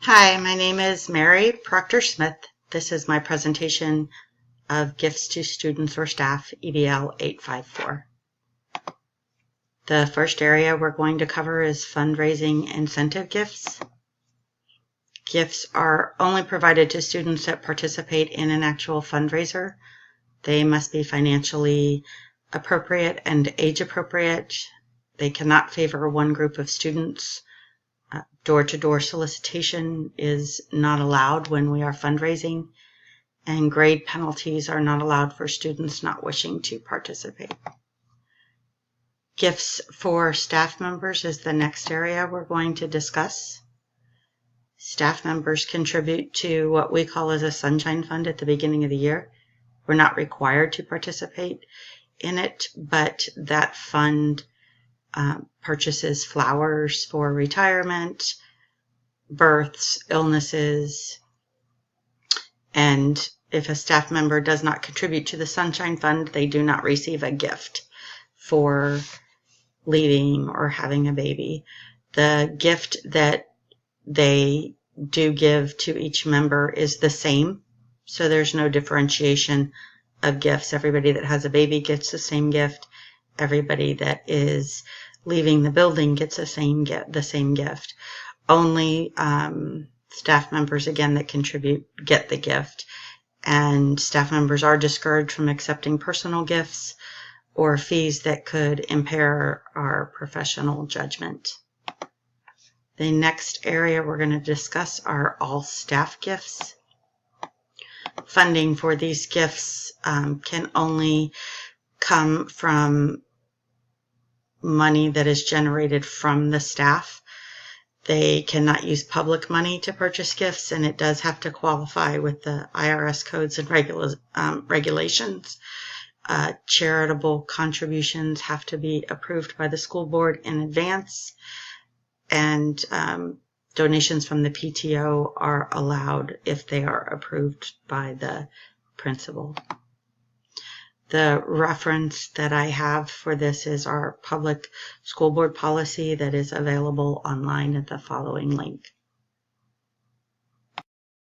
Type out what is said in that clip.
Hi, my name is Mary Proctor-Smith. This is my presentation of Gifts to Students or Staff, EBL 854. The first area we're going to cover is fundraising incentive gifts. Gifts are only provided to students that participate in an actual fundraiser. They must be financially appropriate and age appropriate. They cannot favor one group of students. Door-to-door solicitation is not allowed when we are fundraising, and grade penalties are not allowed for students not wishing to participate. Gifts for staff members is the next area we're going to discuss. Staff members contribute to what we call as a sunshine fund at the beginning of the year. We're not required to participate in it, but that fund purchases flowers for retirement, births, illnesses, and if a staff member does not contribute to the Sunshine Fund, they do not receive a gift for leaving or having a baby. The gift that they do give to each member is the same, so there's no differentiation of gifts. Everybody that has a baby gets the same gift. Everybody that is leaving the building gets the same gift. Only staff members, again, that contribute get the gift. And staff members are discouraged from accepting personal gifts or fees that could impair our professional judgment. The next area we're going to discuss are all staff gifts. Funding for these gifts can only come from money that is generated from the staff. They cannot use public money to purchase gifts, and it does have to qualify with the IRS codes and regulations. Charitable contributions have to be approved by the school board in advance, and donations from the PTO are allowed if they are approved by the principal. The reference that I have for this is our public school board policy that is available online at the following link.